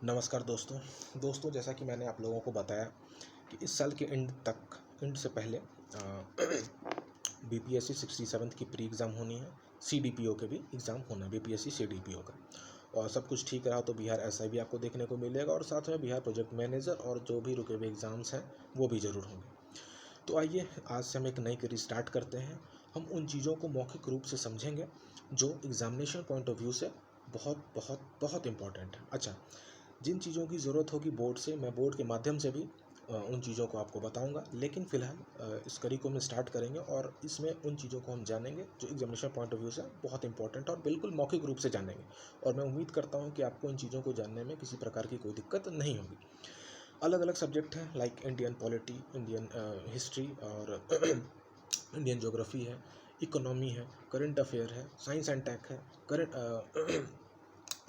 नमस्कार दोस्तों जैसा कि मैंने आप लोगों को बताया कि इस साल के एंड से पहले बीपीएससी 67 की प्री एग्ज़ाम होनी है। सीडीपीओ के भी एग्ज़ाम होना है, बीपीएससी सीडीपीओ का। और सब कुछ ठीक रहा तो बिहार एसआई आपको देखने को मिलेगा और साथ में बिहार प्रोजेक्ट मैनेजर और जो भी रुके हुए एग्ज़ाम्स हैं वो भी ज़रूर होंगे। तो आइए आज से हम एक नई कड़ी स्टार्ट करते हैं। हम उन चीज़ों को मौखिक रूप से समझेंगे जो एग्ज़ामिनेशन पॉइंट ऑफ व्यू से बहुत बहुत बहुत इम्पॉर्टेंट है। अच्छा, जिन चीज़ों की ज़रूरत होगी बोर्ड से, मैं बोर्ड के माध्यम से भी उन चीज़ों को आपको बताऊंगा। लेकिन फ़िलहाल इस कड़ी को हम स्टार्ट करेंगे और इसमें उन चीज़ों को हम जानेंगे जो एग्जामिनेशन पॉइंट ऑफ व्यू से बहुत इंपॉर्टेंट और बिल्कुल मौखिक रूप से जानेंगे। और मैं उम्मीद करता हूं कि आपको इन चीज़ों को जानने में किसी प्रकार की कोई दिक्कत नहीं होगी। अलग अलग सब्जेक्ट हैं, like Indian polity, Indian history और इंडियन ज्योग्राफी है, इकोनॉमी है, करंट अफेयर है, साइंस एंड टेक है, करंट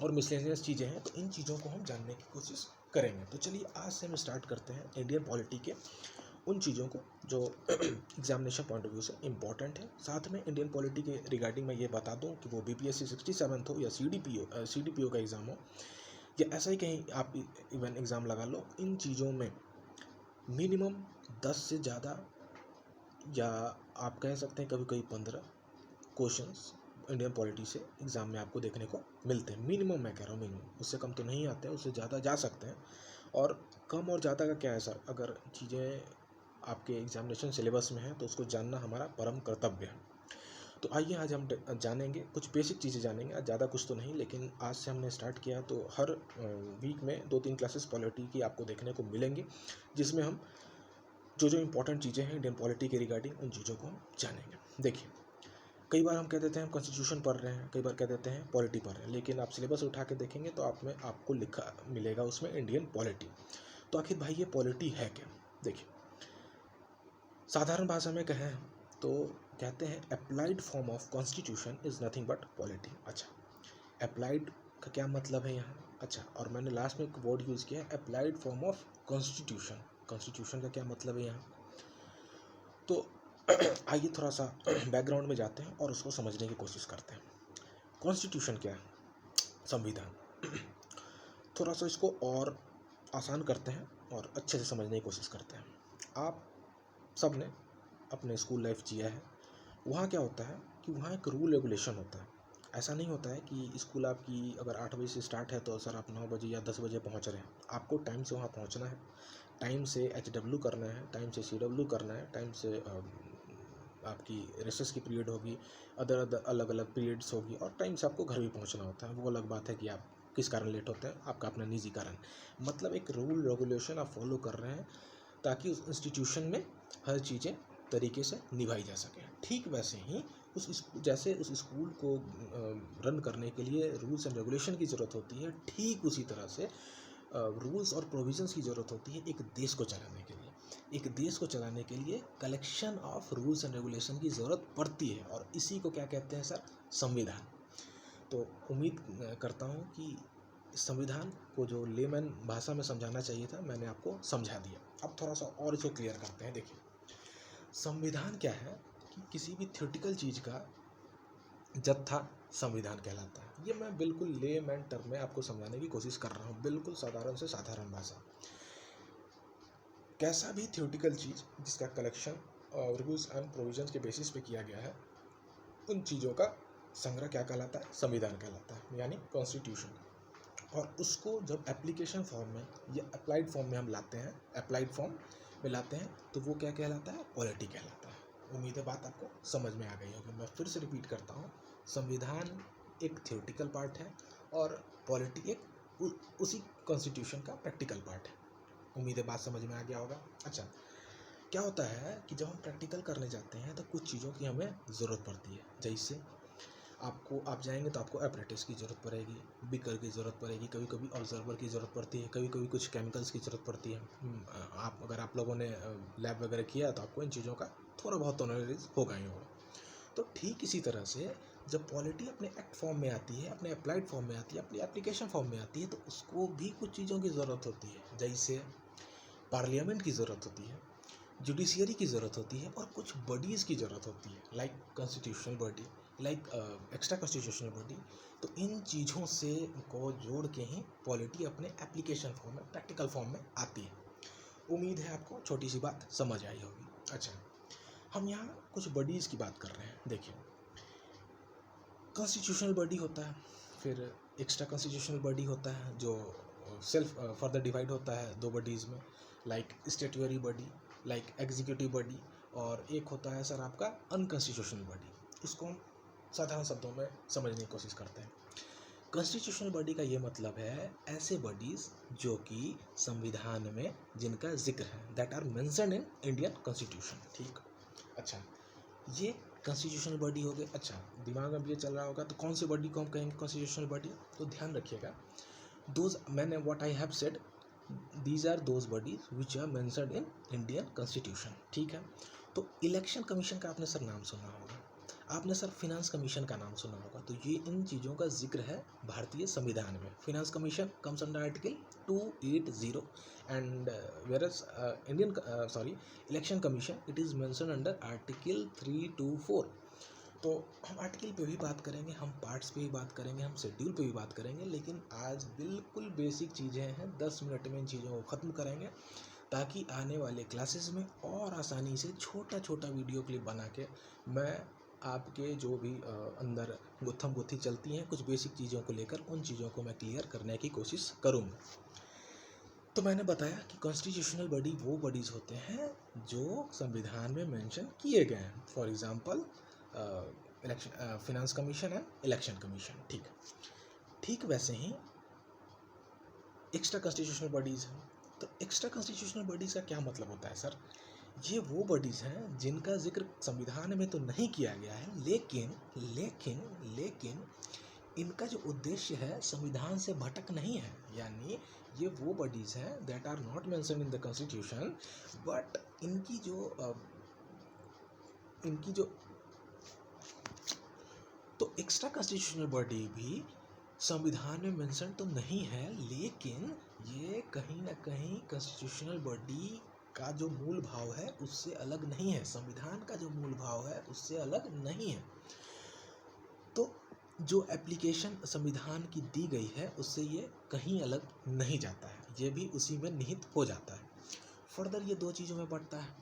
और मिसलेनियस चीज़ें हैं। तो इन चीज़ों को हम जानने की कोशिश करेंगे। तो चलिए आज से हम स्टार्ट करते हैं इंडियन पॉलिटी के उन चीज़ों को जो एग्जामिनेशन पॉइंट ऑफ व्यू से इम्पॉर्टेंट है। साथ में इंडियन पॉलिटी के रिगार्डिंग मैं ये बता दूं कि वो बीपीएससी 67 हो या सीडीपीओ का एग्ज़ाम हो या ऐसा ही कहीं आप इवन एग्ज़ाम लगा लो, इन चीज़ों में मिनिमम 10 से ज़्यादा या आप कह सकते हैं कभी कभी 15 क्वेश्चंस इंडियन पॉलिटी से एग्ज़ाम में आपको देखने को मिलते हैं। मिनिमम मैं कह रहा हूँ, मिनिमम, उससे कम तो नहीं आते हैं, उससे ज़्यादा जा सकते हैं। और कम और ज़्यादा का क्या है सर, अगर चीज़ें आपके एग्जामिनेशन सिलेबस में हैं तो उसको जानना हमारा परम कर्तव्य है। तो आइए आज हम जानेंगे कुछ बेसिक चीज़ें जानेंगे, आज ज़्यादा कुछ तो नहीं, लेकिन आज से हमने स्टार्ट किया तो हर वीक में 2-3 क्लासेस पॉलिटी की आपको देखने को मिलेंगी, जिसमें हम जो इंपॉर्टेंट चीज़ें हैं इंडियन पॉलिटी के रिगार्डिंग उन चीज़ों को हम जानेंगे। देखिए, कई बार हम कह देते हैं हम कॉन्स्टिट्यूशन पढ़ रहे हैं, कई बार कह देते हैं पॉलिटी पढ़ रहे हैं, लेकिन आप सिलेबस उठा के देखेंगे तो आपको लिखा मिलेगा उसमें इंडियन पॉलिटी। तो आखिर भाई ये पॉलिटी है क्या? देखिए, साधारण भाषा में कहें तो कहते हैं applied form of constitution is nothing but polity. अच्छा, अप्लाइड का क्या मतलब है यहाँ? अच्छा, और मैंने लास्ट में एक वर्ड यूज़ किया है applied form of constitution. Constitution का क्या मतलब है यहाँ? तो आइए थोड़ा सा बैकग्राउंड में जाते हैं और उसको समझने की कोशिश करते हैं। कॉन्स्टिट्यूशन क्या है? संविधान। थोड़ा सा इसको और आसान करते हैं और अच्छे से समझने की कोशिश करते हैं। आप सब ने अपने स्कूल लाइफ जिया है, वहाँ क्या होता है कि वहाँ एक रूल रेगुलेशन होता है। ऐसा नहीं होता है कि स्कूल आपकी अगर 8 बजे से स्टार्ट है तो सर आप 9 बजे या 10 बजे पहुँच रहे हैं। आपको टाइम से वहाँ पहुँचना है, टाइम से HW करना है, टाइम से CW करना है, टाइम से आपकी रिसेस की पीरियड होगी, अलग अलग पीरियड्स होगी, और टाइम से आपको घर भी पहुंचना होता है। वो अलग बात है कि आप किस कारण लेट होते हैं, आपका अपना निजी कारण। मतलब एक रूल रेगुलेशन आप फॉलो कर रहे हैं ताकि उस इंस्टीट्यूशन में हर चीज़ें तरीके से निभाई जा सके। ठीक वैसे ही जैसे उस स्कूल को रन करने के लिए रूल्स एंड रेगुलेशन की ज़रूरत होती है, ठीक उसी तरह से रूल्स और प्रोविजंस की ज़रूरत होती है एक देश को चलाने के लिए। एक देश को चलाने के लिए collection of rules and regulation की ज़रूरत पड़ती है, और इसी को क्या कहते हैं सर? संविधान। तो उम्मीद करता हूँ कि संविधान को जो लेमन भाषा में समझाना चाहिए था मैंने आपको समझा दिया। अब थोड़ा सा और इसको क्लियर करते हैं। देखिए, संविधान क्या है कि किसी भी थ्योरेटिकल चीज़ का जत्था संविधान कहलाता है। ये मैं बिल्कुल लेमैन टर्म में आपको समझाने की कोशिश कर रहा हूँ, बिल्कुल साधारण से साधारण भाषा। कैसा भी थ्योरेटिकल चीज़ जिसका कलेक्शन रूल्स एंड प्रोविजंस के बेसिस पे किया गया है, उन चीज़ों का संग्रह क्या कहलाता है? संविधान कहलाता है, यानी कॉन्स्टिट्यूशन। और उसको जब एप्लीकेशन फॉर्म में या अप्लाइड फॉर्म में हम लाते हैं, अप्लाइड फॉर्म में लाते हैं, तो वो क्या कहलाता है? पॉलिटी कहलाता है। उम्मीद है बात आपको समझ में आ गई होगी। मैं फिर से रिपीट करता हूँ, संविधान एक थ्योरेटिकल पार्ट है और पॉलिटी एक उसी कॉन्स्टिट्यूशन का प्रैक्टिकल पार्ट है। उम्मीद है बात समझ में आ गया होगा। अच्छा, क्या होता है कि जब हम प्रैक्टिकल करने जाते हैं तो कुछ चीज़ों की हमें ज़रूरत पड़ती है। जैसे आप जाएंगे तो आपको अपरेटिस की ज़रूरत पड़ेगी, बीकर की ज़रूरत पड़ेगी, कभी कभी ऑब्जर्वर की ज़रूरत पड़ती है, कभी कभी कुछ केमिकल्स की ज़रूरत पड़ती है। अगर आप लोगों ने लैब वगैरह किया तो आपको इन चीज़ों का थोड़ा बहुत तो नॉलेज होगा ही होगा। तो ठीक इसी तरह से जब पॉलिटी अपने एक्ट फॉर्म में आती है, अपने अप्लाइड फॉर्म में आती है, अपनी एप्लीकेशन फॉर्म में आती है, तो उसको भी कुछ चीज़ों की ज़रूरत होती है। जैसे पार्लियामेंट की ज़रूरत होती है, जुडिशियरी की ज़रूरत होती है, और कुछ बॉडीज़ की ज़रूरत होती है, like constitutional body, like extra constitutional body. तो इन चीज़ों से को जोड़ के ही पॉलिटी अपने एप्लीकेशन फॉर्म में, प्रैक्टिकल फॉर्म में आती है। उम्मीद है आपको छोटी सी बात समझ आई होगी। अच्छा, हम यहाँ कुछ बॉडीज़ की बात कर रहे हैं। देखिए, कॉन्स्टिट्यूशनल बॉडी होता है, फिर एक्स्ट्रा कॉन्स्टिट्यूशनल बॉडी होता है जो सेल्फ फर्दर डिवाइड होता है दो बॉडीज़ में, like statutory body, like executive body, और एक होता है सर आपका अनकॉन्स्टिट्यूशनल बॉडी। इसको हम साधारण शब्दों में समझने की कोशिश करते हैं। कॉन्स्टिट्यूशनल बॉडी का ये मतलब है ऐसे बॉडीज़ जो कि संविधान में जिनका जिक्र है, that are mentioned in Indian constitution. ठीक, अच्छा, ये कॉन्स्टिट्यूशनल बॉडी हो गई। अच्छा, दिमाग में ये चल रहा होगा तो कौन सी बॉडी को हम कहेंगे कॉन्स्टिट्यूशनल बॉडी? तो ध्यान रखिएगा, दोज मैंने what I have said, these are those bodies which are mentioned in Indian constitution. ठीक है, तो इलेक्शन कमीशन का आपने सर नाम सुना होगा, आपने सर फिनांस कमीशन का नाम सुना होगा। तो ये इन चीज़ों का जिक्र है भारतीय संविधान में। Finance commission comes under article 280 and whereas Indian election commission it is mentioned under article 324। तो हम आर्टिकल पे भी बात करेंगे, हम पार्ट्स पे भी बात करेंगे, हम शेड्यूल पे भी बात करेंगे, लेकिन आज बिल्कुल बेसिक चीज़ें हैं, 10 मिनट में इन चीज़ों को ख़त्म करेंगे ताकि आने वाले क्लासेस में और आसानी से छोटा छोटा वीडियो क्लिप बना के मैं आपके जो भी अंदर गुत्थम गुत्थी चलती हैं कुछ बेसिक चीज़ों को लेकर, उन चीज़ों को मैं क्लियर करने की कोशिश करूँगा। तो मैंने बताया कि कॉन्स्टिट्यूशनल बॉडी वो बॉडीज़ होते हैं जो संविधान में मेंशन किए गए हैं। For example election, finance commission है, इलेक्शन कमीशन। ठीक वैसे ही एक्स्ट्रा कॉन्स्टिट्यूशनल बॉडीज़ हैं। तो एक्स्ट्रा कॉन्स्टिट्यूशनल बॉडीज़ का क्या मतलब होता है सर? ये वो बॉडीज़ हैं जिनका जिक्र संविधान में तो नहीं किया गया है, लेकिन लेकिन लेकिन इनका जो उद्देश्य है संविधान से भटक नहीं है। यानी ये वो बॉडीज़ हैं that are not mentioned in the constitution, but इनकी जो तो एक्स्ट्रा कॉन्स्टिट्यूशनल बॉडी भी संविधान में मेंशन तो नहीं है, लेकिन ये कहीं ना कहीं कॉन्स्टिट्यूशनल बॉडी का जो मूल भाव है उससे अलग नहीं है, संविधान का जो मूल भाव है उससे अलग नहीं है। तो जो एप्लीकेशन संविधान की दी गई है उससे ये कहीं अलग नहीं जाता है, ये भी उसी में निहित हो जाता है। फर्दर ये दो चीज़ों में बढ़ता है।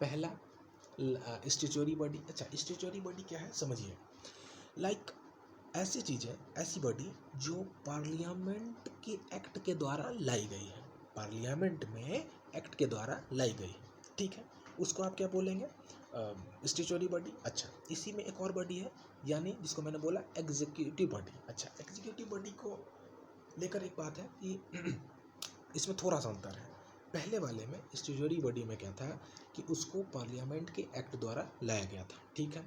पहला स्टैट्यूटरी बॉडी। अच्छा, स्टैट्यूटरी बॉडी क्या है समझिए, लाइक ऐसी चीज़ें, ऐसी बॉडी जो पार्लियामेंट के एक्ट के द्वारा लाई गई है, पार्लियामेंट में एक्ट के द्वारा लाई गई है। ठीक है, उसको आप क्या बोलेंगे? Statutory body. अच्छा, इसी में एक और बॉडी है, यानी जिसको मैंने बोला एग्जीक्यूटिव बॉडी। अच्छा, एग्जीक्यूटिव बॉडी को लेकर एक बात है कि इसमें थोड़ा सा अंतर है। पहले वाले में स्टैट्यूटरी बॉडी में क्या था कि उसको पार्लियामेंट के एक्ट द्वारा लाया गया था। ठीक है,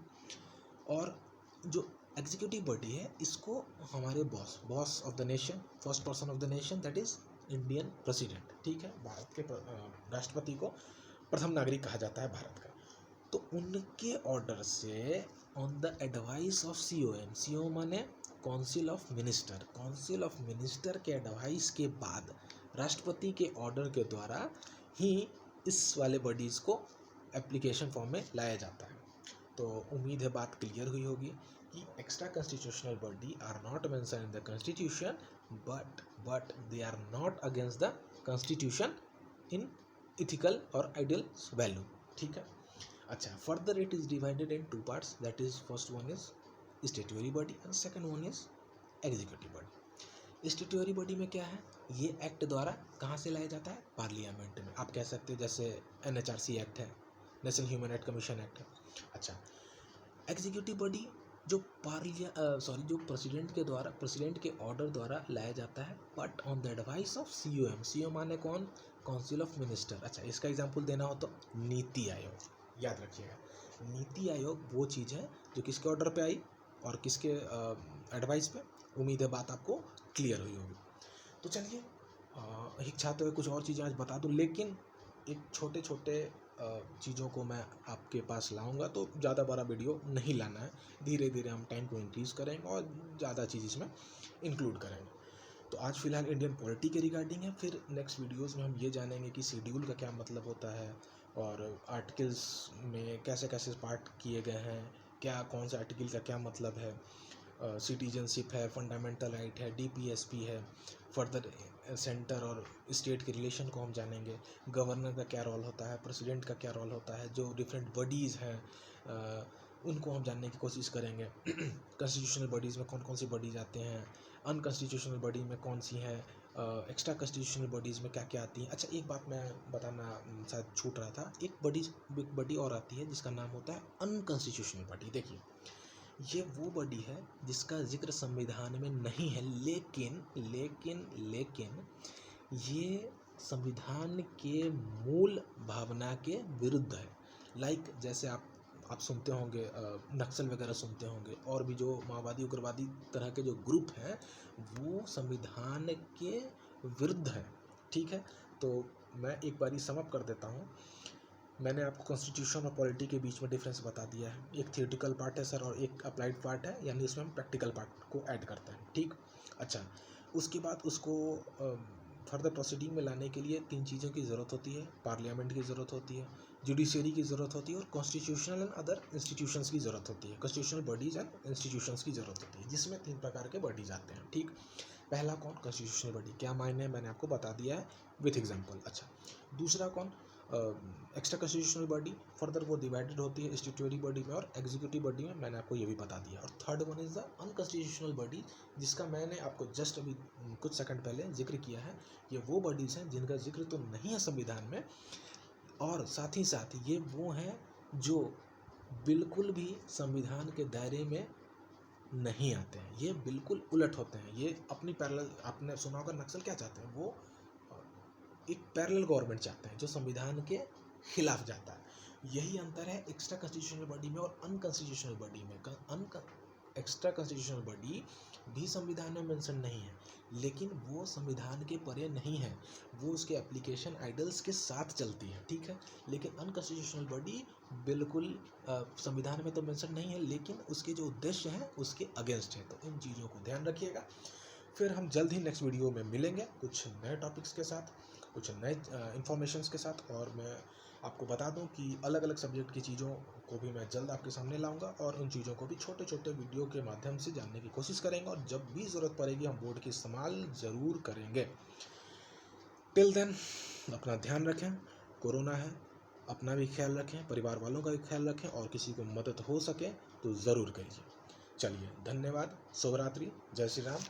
और जो एग्जीक्यूटिव बॉडी है इसको हमारे boss of the nation, first person of the nation, that is Indian president. ठीक है, भारत के राष्ट्रपति को प्रथम नागरिक कहा जाता है भारत का। तो उनके ऑर्डर से on the advice of COM, CO माने council of minister, council of minister के एडवाइस के बाद राष्ट्रपति के ऑर्डर के द्वारा ही इस वाले बॉडीज़ को एप्लीकेशन फॉर्म में लाया जाता है। तो उम्मीद है बात क्लियर हुई होगी कि extra constitutional body are not mention in the constitution, but they are not against the constitution in ethical और आइडियल वैल्यू। ठीक है, अच्छा, further it is divided in 2 parts, that is first one is statutory body and second one is executive body. Statutory body में क्या है, ये act द्वारा कहाँ से लाया जाता है? पार्लियामेंट में। आप कह सकते हैं जैसे NHRC एक्ट है, national human right commission act है। अच्छा, एग्जीक्यूटिव बॉडी जो जो प्रेसिडेंट के ऑर्डर द्वारा लाया जाता है, but on the advice of CO माने कौन? Council of minister. अच्छा, इसका एग्जांपल देना हो तो नीति आयोग। याद रखिएगा, नीति आयोग वो चीज़ है जो किसके ऑर्डर पे आई और किसके एडवाइस पे। उम्मीद है बात आपको क्लियर हुई होगी। तो चलिए, इच्छा तो है कुछ और चीज़ें आज बता दूं, लेकिन एक छोटे छोटे चीज़ों को मैं आपके पास लाऊंगा, तो ज़्यादा बड़ा वीडियो नहीं लाना है, धीरे धीरे हम टाइम को इंक्रीज़ करेंगे और ज़्यादा चीज़ इसमें इंक्लूड करेंगे। तो आज फिलहाल इंडियन पॉलिटी के रिगार्डिंग है, फिर नेक्स्ट वीडियोस में हम ये जानेंगे कि शेड्यूल का क्या मतलब होता है और आर्टिकल्स में कैसे कैसे पार्ट किए गए हैं, क्या कौन सा आर्टिकल का क्या मतलब है, सिटीजनशिप है, फंडामेंटल राइट है, डीपीएसपी है, फर्दर सेंटर और स्टेट के रिलेशन को हम जानेंगे, गवर्नर का क्या रोल होता है, प्रेसिडेंट का क्या रोल होता है, जो डिफरेंट बॉडीज़ हैं उनको हम जानने की कोशिश करेंगे। कॉन्स्टिट्यूशनल बॉडीज़ में कौन कौन सी बॉडीज़ आते हैं, अनकॉन्स्टिट्यूशनल बॉडी में कौन सी हैं, एक्स्ट्रा कॉन्स्टिट्यूशनल बॉडीज़ में क्या क्या आती हैं। अच्छा, एक बात मैं बताना शायद छूट रहा था, एक बॉडी और आती है जिसका नाम होता है अनकॉन्स्टिट्यूशनल बॉडी। देखिए, ये वो बॉडी है जिसका जिक्र संविधान में नहीं है, लेकिन लेकिन लेकिन ये संविधान के मूल भावना के विरुद्ध है। लाइक जैसे आप सुनते होंगे, नक्सल वगैरह सुनते होंगे, और भी जो माओवादी उग्रवादी तरह के जो ग्रुप हैं वो संविधान के विरुद्ध है। ठीक है, तो मैं एक बारी सम अप कर देता हूँ। मैंने आपको कॉन्स्टिट्यूशन और पॉलिटी के बीच में डिफरेंस बता दिया है। एक थियोरेटिकल पार्ट है सर और एक अप्लाइड पार्ट है, यानी इसमें हम प्रैक्टिकल पार्ट को ऐड करते हैं। ठीक, अच्छा, उसके बाद उसको फर्दर प्रोसीडिंग में लाने के लिए 3 चीज़ों की ज़रूरत होती है। पार्लियामेंट की ज़रूरत होती है, जुडिशरी की ज़रूरत होती है, और कॉन्स्टिट्यूशनल एंड अदर इंस्टीट्यूशंस की ज़रूरत होती है। कॉन्स्टिट्यूशनल बॉडीज़ एंड इंस्टीट्यूशंस की ज़रूरत होती है, जिसमें 3 प्रकार के बॉडीज़ आते हैं। ठीक, पहला कौन, कॉन्स्टिट्यूशनल बॉडी, क्या मायने मैंने आपको बता दिया है विथ एग्जाम्पल। अच्छा, दूसरा कौन, एक्स्ट्रा कॉन्स्टिट्यूशनल बॉडी, फर्दर वो डिवाइडेड होती है स्टैट्यूटरी बॉडी में और एग्जीक्यूटिव बॉडी में, मैंने आपको ये भी बता दिया। और third one is the unconstitutional body, जिसका मैंने आपको जस्ट अभी कुछ सेकंड पहले जिक्र किया है। ये वो बॉडीज़ हैं जिनका जिक्र तो नहीं है संविधान में, और साथ ही साथ ये वो हैं जो बिल्कुल भी संविधान के दायरे में नहीं आते हैं, ये बिल्कुल उलट होते हैं। ये अपनी पैरेलल, आपने सुना होगा नक्सल क्या चाहते हैं, वो एक पैरेलल गवर्नमेंट चाहते हैं जो संविधान के खिलाफ जाता है। यही अंतर है एक्स्ट्रा कॉन्स्टिट्यूशनल बॉडी में और अनकॉन्स्टिट्यूशनल बॉडी में। एक्स्ट्रा कॉन्स्टिट्यूशनल बॉडी भी संविधान में मेंशन नहीं है, लेकिन वो संविधान के परे नहीं है, वो उसके एप्लीकेशन आइडल्स के साथ चलती है। ठीक है, लेकिन अनकॉन्स्टिट्यूशनल बॉडी बिल्कुल संविधान में तो मेंशन नहीं है, लेकिन उसके जो उद्देश्य हैं उसके अगेंस्ट है। तो इन चीज़ों को ध्यान रखिएगा। फिर हम जल्द ही नेक्स्ट वीडियो में मिलेंगे कुछ नए टॉपिक्स के साथ, कुछ नए इन्फॉर्मेशंस के साथ। और मैं आपको बता दूं कि अलग अलग सब्जेक्ट की चीज़ों को भी मैं जल्द आपके सामने लाऊंगा, और उन चीज़ों को भी छोटे छोटे वीडियो के माध्यम से जानने की कोशिश करेंगे, और जब भी ज़रूरत पड़ेगी हम बोर्ड की इस्तेमाल ज़रूर करेंगे। टिल देन अपना ध्यान रखें, कोरोना है, अपना भी ख्याल रखें, परिवार वालों का भी ख्याल रखें, और किसी को मदद हो सके तो ज़रूर करिए। चलिए, धन्यवाद, शुभ रात्रि, जय श्री राम।